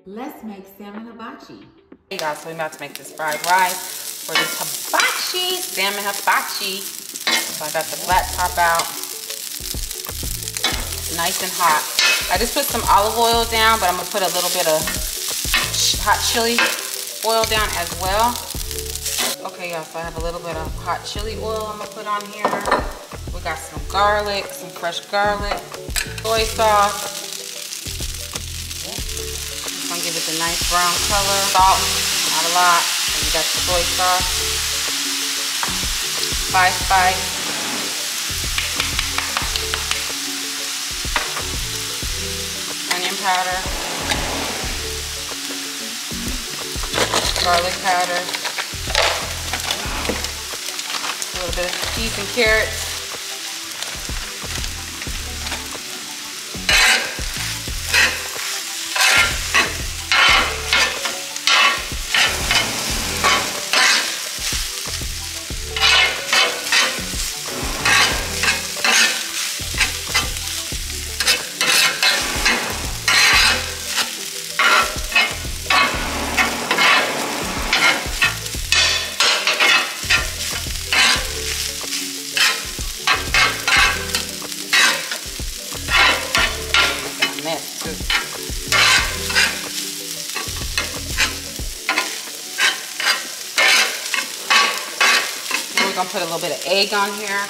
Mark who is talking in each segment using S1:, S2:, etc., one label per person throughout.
S1: Let's make salmon hibachi.
S2: Hey guys, so we're about to make this fried rice for this hibachi, salmon hibachi. So I got the flat top out, nice and hot. I just put some olive oil down, but I'm gonna put a little bit of hot chili oil down as well. Okay, y'all, so I have a little bit of hot chili oil I'm gonna put on here. We got some garlic, some fresh garlic, soy sauce. I'm gonna give it a nice brown color. Salt, not a lot. And we got the soy sauce. Spice. Onion powder. Garlic powder. A little bit of peas and carrots. We're gonna put a little bit of egg on here.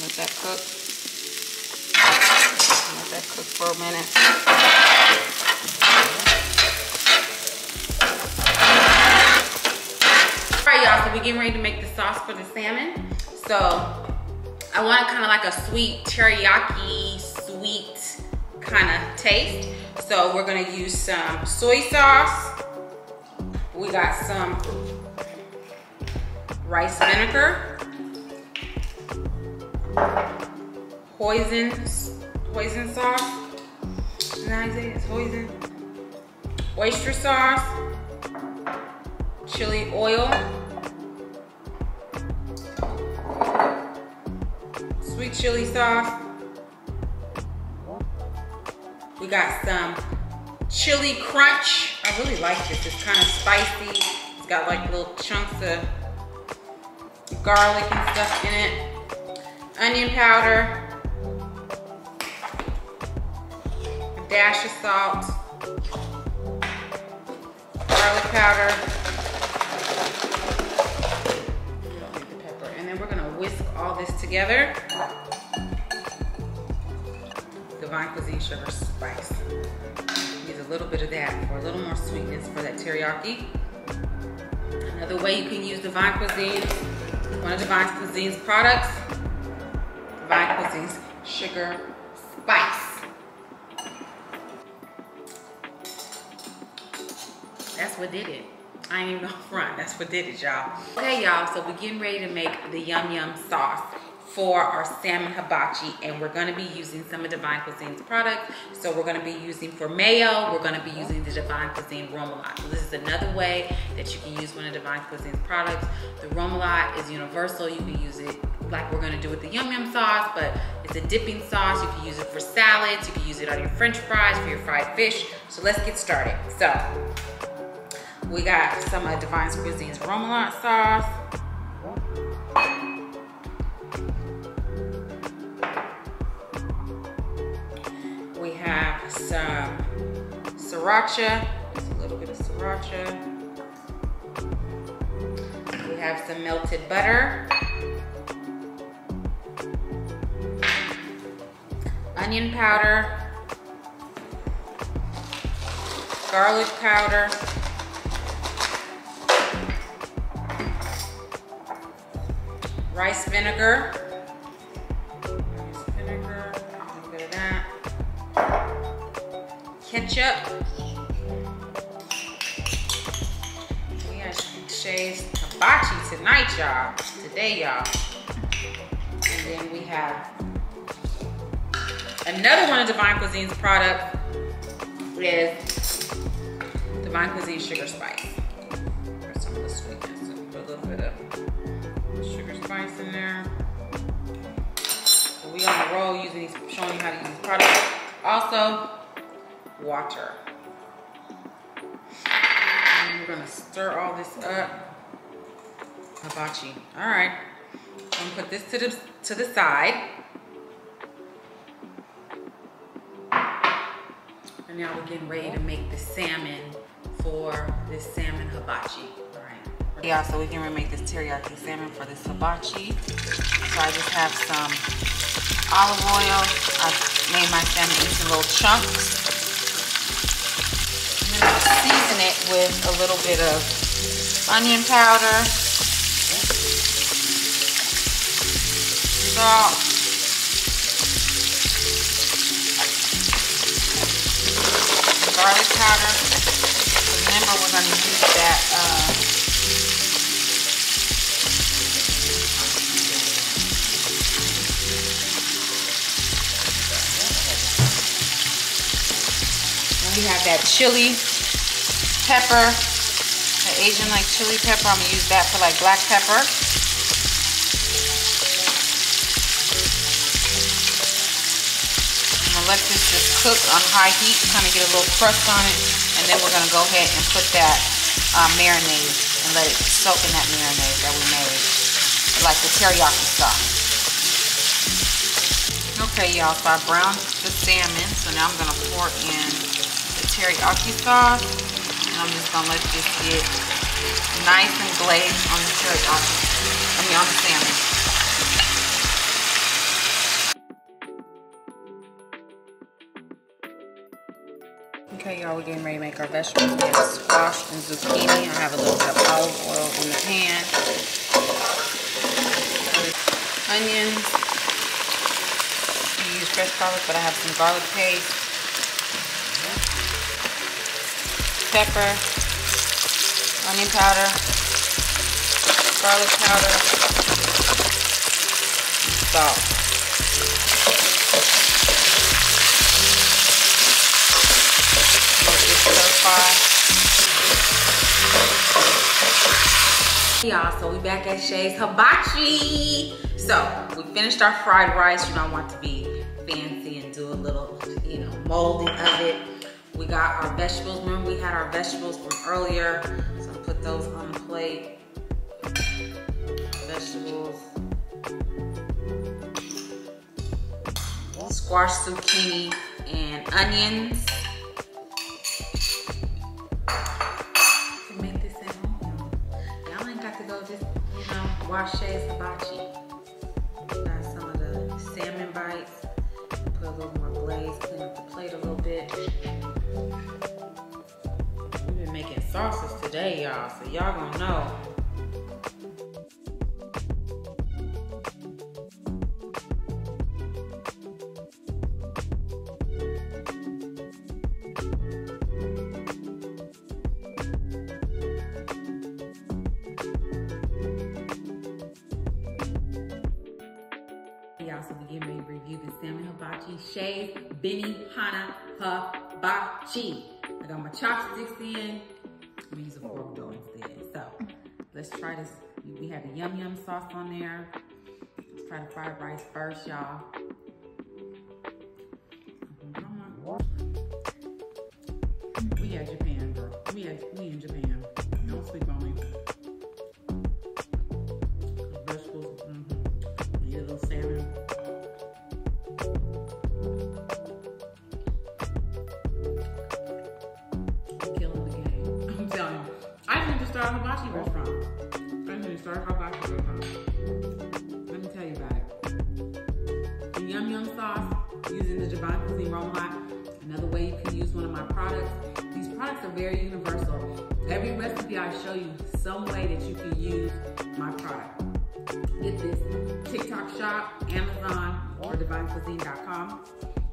S2: Let that cook. Let that cook for a minute. Alright y'all, so we're getting ready to make the sauce for the salmon. So I want kind of like a sweet teriyaki, sweet kind of taste. So we're gonna use some soy sauce. We got some rice vinegar, hoisin sauce. Is that how you say it? It's hoisin. Oyster sauce, chili oil, sweet chili sauce. We got some chili crunch. I really like this. It's kind of spicy. It's got like little chunks of garlic and stuff in it. Onion powder. A dash of salt. Garlic powder. Don't need the pepper. And then we're gonna whisk all this together. DivineKuzine sugar spice. Use a little bit of that for a little more sweetness for that teriyaki. Another way you can use DivineKuzine, one of DivineKuzine's products, DivineKuzine's sugar spice. That's what did it. I ain't even gonna front. That's what did it, y'all. Okay, y'all, so we're getting ready to make the yum yum sauce for our salmon hibachi, and we're going to be using some of DivineKuzine's products. So we're going to be using, for mayo, we're going to be using the DivineKuzine remoulade. So this is another way that you can use one of DivineKuzine's products. The remoulade is universal. You can use it like we're going to do with the yum yum sauce, but it's a dipping sauce. You can use it for salads. You can use it on your french fries, for your fried fish. So let's get started. So we got some of DivineKuzine's remoulade sauce. We have some sriracha, just a little bit of sriracha. We have some melted butter, onion powder, garlic powder, rice vinegar, ketchup. We got Shay's Hibachi tonight, y'all. Today, y'all. And then we have another one of DivineKuzine's products is DivineKuzine sugar spice. For some of the sweetness. So put a little bit of sugar spice in there. how to use these products. Also, water. And we're gonna stir all this up. Hibachi. All right. I'm gonna put this to the side. And now we're getting ready to make the salmon for this salmon hibachi. All right. Yeah, so we're getting ready to make this teriyaki salmon for this hibachi. So I just have some olive oil. I've made my salmon into little chunks. And then I'll season it with a little bit of onion powder, salt, garlic powder. Remember, we're going to use that we have that chili pepper, the Asian like chili pepper. I'm gonna use that for like black pepper. I'm gonna let this just cook on high heat, kind of get a little crust on it, and then we're gonna go ahead and put that marinade and let it soak in that marinade that we made, like the teriyaki sauce. Okay, y'all, so I browned the salmon, so now I'm gonna pour in teriyaki sauce, and I'm just gonna let this get nice and glazed on the teriyaki. On the salmon. Okay, y'all, we're getting ready to make our vegetables. We have squash and zucchini. I have a little bit of olive oil in the pan. Onions. I use fresh garlic, but I have some garlic paste. Pepper, onion powder, garlic powder, salt. Let this stir fry. Y'all, so we back at Shay's Hibachi. So we finished our fried rice. You know, I want to be fancy and do a little, you know, molding of it. We got our vegetables. Remember, we had our vegetables from earlier. So I'll put those on the plate. Vegetables. Squash, zucchini, and onions. You can make this at home. Y'all ain't got to go just, you know, wash Shay's Hibachi. Got some of the salmon bites. Put a little more glaze, clean up the plate a little bit. We've been making sauces today, y'all, so y'all gonna know. Y'all, so we getting ready to review the salmon hibachi, Shay's Benihana Hibachi. I got my chopsticks in. I'm gonna use a fork though instead. So let's try this. We have the yum yum sauce on there. Let's try the fried rice first, y'all. We at Japan, bro. We in Japan. Don't sleep on me. Vegetables. Need a little salmon. Start a hibachi restaurant. I'm gonna start a hibachi restaurant. Let me tell you about it. The yum yum sauce, using the DivineKuizine remoulade. Another way you can use one of my products. These products are very universal. Every recipe I show you, some way that you can use my product. Get this TikTok shop, Amazon, or DivineKuizine.com.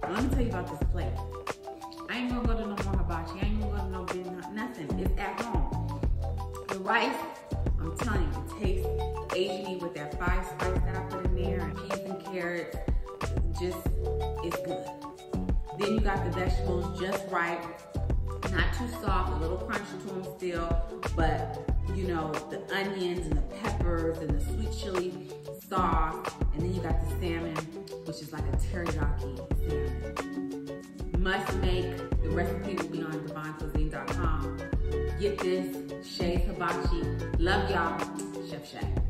S2: Let me tell you about this plate. I ain't gonna go to no more hibachi. I ain't gonna go to no dinner, nothing. It's at home. The rice, I'm telling you, it tastes Asian-y with that 5 spice that I put in there, and peas and carrots. Just, it's good. Then you got the vegetables just right, not too soft, a little crunchy to them still, but you know, the onions and the peppers and the sweet chili sauce, and then you got the salmon, which is like a teriyaki salmon.
S1: must make. The recipe will be on DivineKuizine.com. Get this, Shay's Hibachi. Love y'all, Chef Shay.